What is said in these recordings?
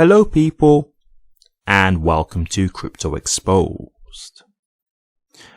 Hello people, and welcome to Crypto Exposed.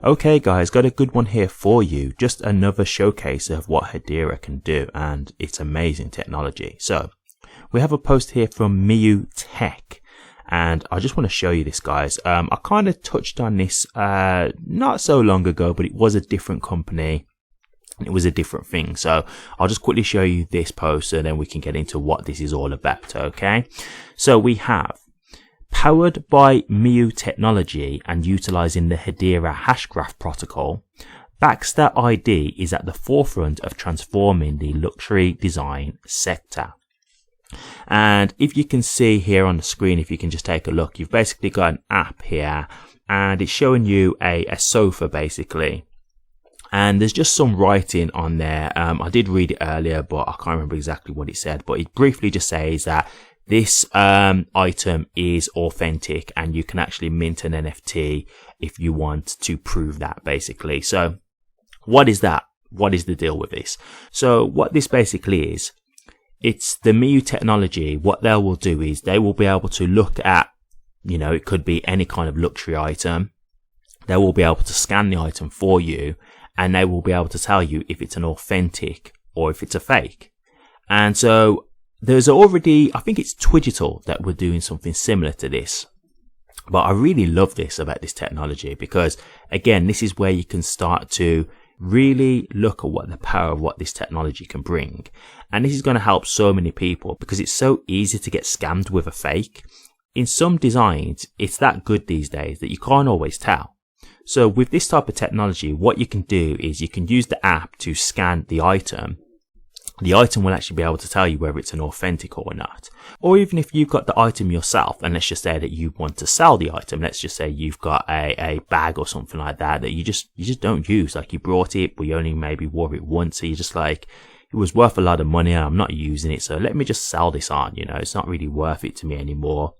Okay guys, got a good one here for you. Just another showcase of what Hedera can do, and it's amazing technology. So we have a post here from Miu Tech, and I just want to show you this, guys. I kind of touched on this not so long ago, but it was a different company. It was a different thing, so I'll just quickly show you this post and then we can get into what this is all about. Okay, so we have powered by Miu technology and utilizing the Hedera hashgraph protocol, Baxter ID is at the forefront of transforming the luxury design sector. And if you can see here on the screen, if you can just take a look, you've basically got an app here and it's showing you a sofa basically. And there's just some writing on there. I did read it earlier, but I can't remember exactly what it said. But it briefly just says that this item is authentic and you can actually mint an NFT if you want to prove that, basically. So what is that? What is the deal with this? So what this basically is, it's the Miu technology. What they will do is they will be able to look at, it could be any kind of luxury item. They will be able to scan the item for you, and they will be able to tell you if it's an authentic or if it's a fake. And so there's already, I think it's Twigital that we're doing something similar to this. But I really love this about this technology because, again, this is where you can start to really look at what the power of what this technology can bring. And this is going to help so many people because it's so easy to get scammed with a fake. In some designs, it's that good these days that you can't always tell. So with this type of technology, what you can do is you can use the app to scan the item. The item will actually be able to tell you whether it's an authentic or not. Or even if you've got the item yourself, and let's just say that you want to sell the item. Let's just say you've got a bag or something like that you just don't use. Like you brought it, but you only maybe wore it once. So you're just like, it was worth a lot of money and I'm not using it. So let me just sell this on, it's not really worth it to me anymore.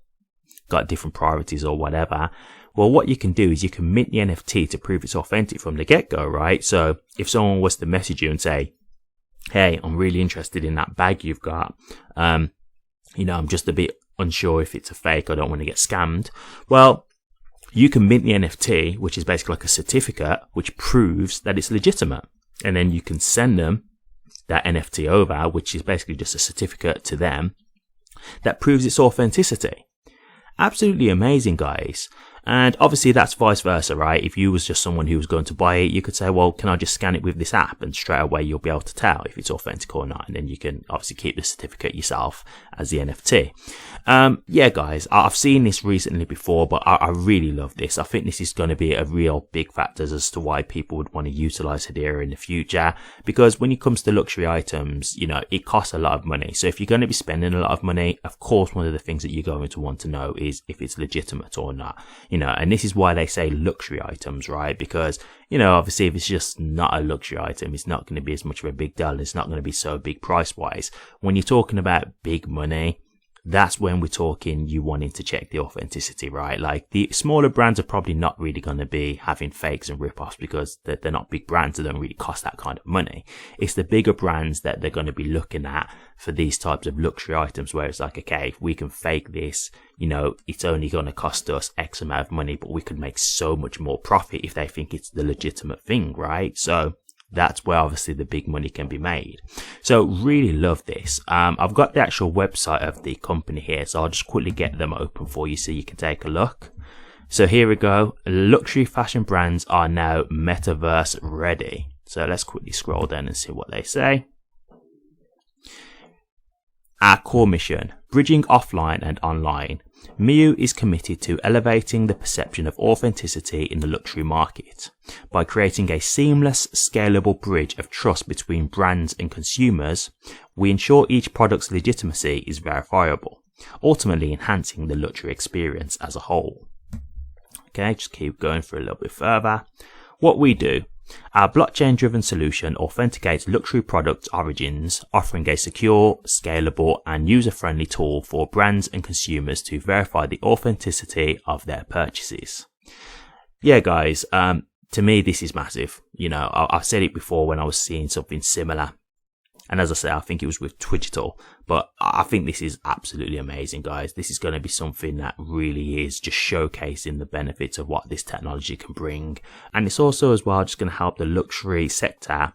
Got different priorities or whatever. Well, what you can do is you can mint the NFT to prove it's authentic from the get-go, right? So if someone was to message you and say, hey, I'm really interested in that bag you've got, I'm just a bit unsure if it's a fake, I don't want to get scammed. Well, you can mint the NFT, which is basically like a certificate, which proves that it's legitimate. And then you can send them that NFT over, which is basically just a certificate to them that proves its authenticity. Absolutely amazing, guys. And obviously that's vice versa, right? If you was just someone who was going to buy it, you could say, well, can I just scan it with this app? And straight away you'll be able to tell if it's authentic or not. And then you can obviously keep the certificate yourself as the NFT. Yeah, guys, I've seen this recently before, but I really love this. I think this is going to be a real big factor as to why people would want to utilize Hedera in the future. Because when it comes to luxury items, it costs a lot of money. So if you're going to be spending a lot of money, of course, one of the things that you're going to want to know is if it's legitimate or not. And this is why they say luxury items, right? Because, obviously if it's just not a luxury item, it's not going to be as much of a big deal. It's not going to be so big price wise. When you're talking about big money, that's when we're talking you wanting to check the authenticity, right? Like the smaller brands are probably not really going to be having fakes and rip-offs because they're not big brands that don't really cost that kind of money. It's the bigger brands that they're going to be looking at for these types of luxury items where it's like, okay, if we can fake this, it's only going to cost us X amount of money, but we could make so much more profit if they think it's the legitimate thing, right? So that's where obviously the big money can be made. So really love this. I've got the actual website of the company here, so I'll just quickly get them open for you so you can take a look. So here we go. Luxury fashion brands are now metaverse ready. So let's quickly scroll down and see what they say. Our core mission, bridging offline and online. Miu is committed to elevating the perception of authenticity in the luxury market. By creating a seamless, scalable bridge of trust between brands and consumers, we ensure each product's legitimacy is verifiable, ultimately enhancing the luxury experience as a whole. Okay, just keep going for a little bit further. What we do. Our blockchain-driven solution authenticates luxury product origins, offering a secure, scalable, and user-friendly tool for brands and consumers to verify the authenticity of their purchases. Yeah, guys, to me, this is massive. I've said it before when I was seeing something similar. And as I say, I think it was with Twigital. But I think this is absolutely amazing, guys. This is going to be something that really is just showcasing the benefits of what this technology can bring. And it's also as well just going to help the luxury sector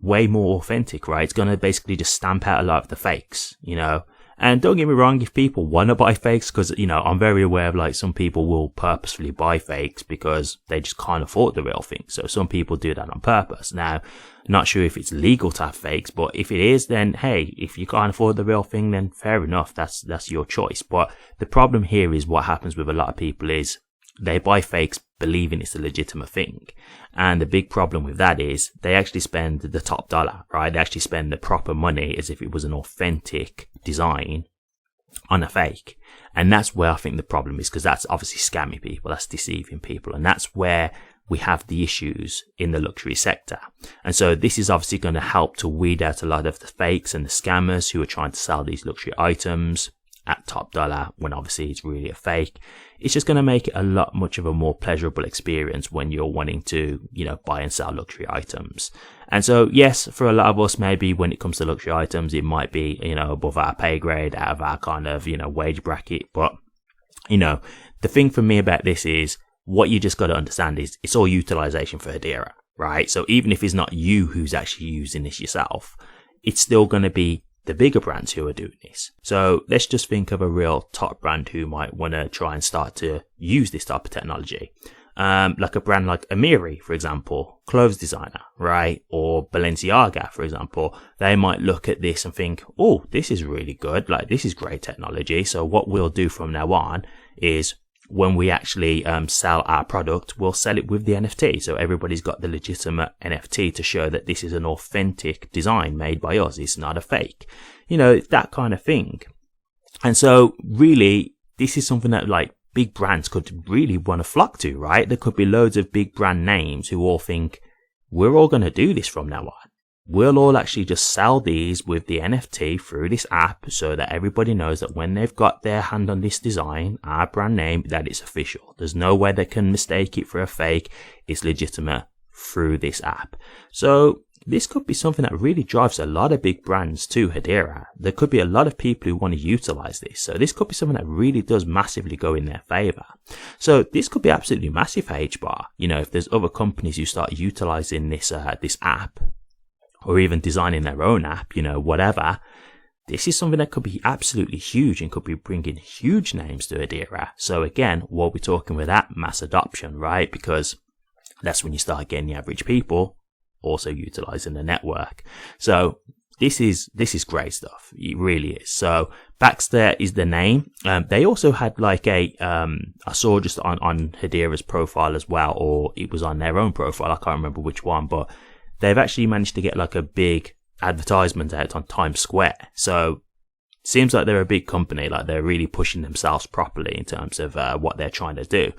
way more authentic, right? It's going to basically just stamp out a lot of the fakes, you know. And don't get me wrong, if people want to buy fakes, because, you know, I'm very aware of like some people will purposefully buy fakes because they just can't afford the real thing. So some people do that on purpose. Now, not sure if it's legal to have fakes, but if it is, then hey, if you can't afford the real thing, then fair enough. That's your choice. But the problem here is what happens with a lot of people is they buy fakes believing it's a legitimate thing. And the big problem with that is they actually spend the top dollar, right? They actually spend the proper money as if it was an authentic design on a fake. And that's where I think the problem is, because that's obviously scamming people, that's deceiving people. And that's where we have the issues in the luxury sector. And so this is obviously going to help to weed out a lot of the fakes and the scammers who are trying to sell these luxury items at top dollar when obviously it's really a fake. It's just going to make it a lot much of a more pleasurable experience when you're wanting to, you know, buy and sell luxury items. And so, yes, for a lot of us, maybe when it comes to luxury items, it might be, you know, above our pay grade, out of our kind of, you know, wage bracket. But, you know, the thing for me about this is what you just got to understand is it's all utilization for Hedera, right? So even if it's not you who's actually using this yourself, it's still going to be the bigger brands who are doing this. So let's just think of a real top brand who might want to try and start to use this type of technology. Like a brand like Amiri, for example, clothes designer, right? Or Balenciaga, for example. They might look at this and think, oh, this is really good. Like, this is great technology. So what we'll do from now on is when we actually sell our product, we'll sell it with the NFT. So everybody's got the legitimate NFT to show that this is an authentic design made by us. It's not a fake. You know, that kind of thing. And so really, this is something that like big brands could really want to flock to, right? There could be loads of big brand names who all think, we're all going to do this from now on. We'll all actually just sell these with the NFT through this app so that everybody knows that when they've got their hand on this design, our brand name, that it's official. There's no way they can mistake it for a fake. It's legitimate through this app. So this could be something that really drives a lot of big brands to Hedera. There could be a lot of people who want to utilize this. So this could be something that really does massively go in their favor. So this could be absolutely massive for HBAR. You know, if there's other companies who start utilizing this app, or even designing their own app, you know, whatever, this is something that could be absolutely huge and could be bringing huge names to Hedera. So again, we'll be talking with that mass adoption, right? Because that's when you start getting the average people also utilizing the network. So this is great stuff. It really is. So Baxter is the name. They also had like I saw just on Hedera's profile as well, or it was on their own profile. I can't remember which one, but they've actually managed to get like a big advertisement out on Times Square. So it seems like they're a big company, like they're really pushing themselves properly in terms of what they're trying to do.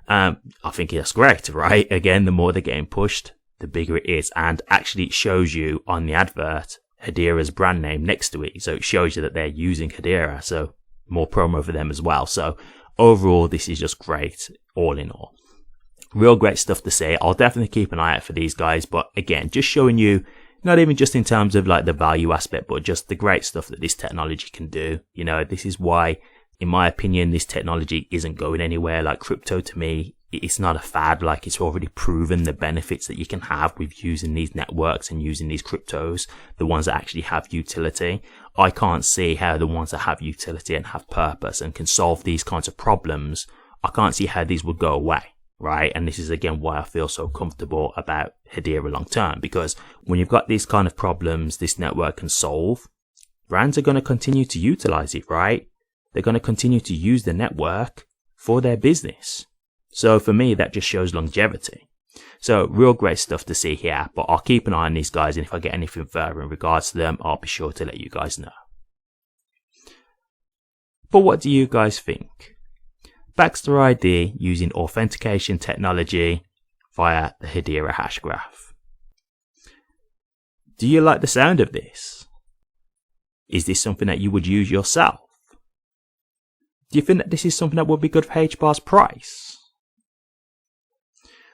I think that's great, right? Again, the more they're getting pushed, the bigger it is. And actually it shows you on the advert Hedera's brand name next to it. So it shows you that they're using Hedera. So more promo for them as well. So overall, this is just great all in all. Real great stuff to say. I'll definitely keep an eye out for these guys. But again, just showing you, not even just in terms of like the value aspect, but just the great stuff that this technology can do. You know, this is why, in my opinion, this technology isn't going anywhere. Like crypto, to me, it's not a fad. Like, it's already proven the benefits that you can have with using these networks and using these cryptos, the ones that actually have utility. I can't see how the ones that have utility and have purpose and can solve these kinds of problems, I can't see how these would go away. Right. And this is again why I feel so comfortable about Hedera long term, because when you've got these kind of problems this network can solve, brands are going to continue to utilize it, right? They're going to continue to use the network for their business. So for me, that just shows longevity. So real great stuff to see here, but I'll keep an eye on these guys. And if I get anything further in regards to them, I'll be sure to let you guys know. But what do you guys think? Baxter ID using authentication technology via the Hedera hashgraph. Do you like the sound of this? Is this something that you would use yourself? Do you think that this is something that would be good for HBAR's price?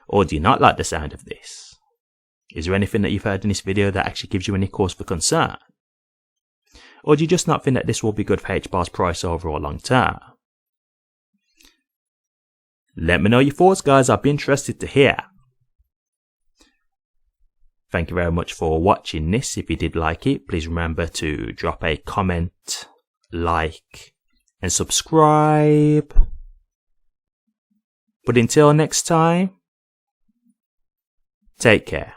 Or do you not like the sound of this? Is there anything that you've heard in this video that actually gives you any cause for concern? Or do you just not think that this will be good for HBAR's price overall long term? Let me know your thoughts, guys. I'd be interested to hear. Thank you very much for watching this. If you did like it, please remember to drop a comment, like, and subscribe. But until next time, take care.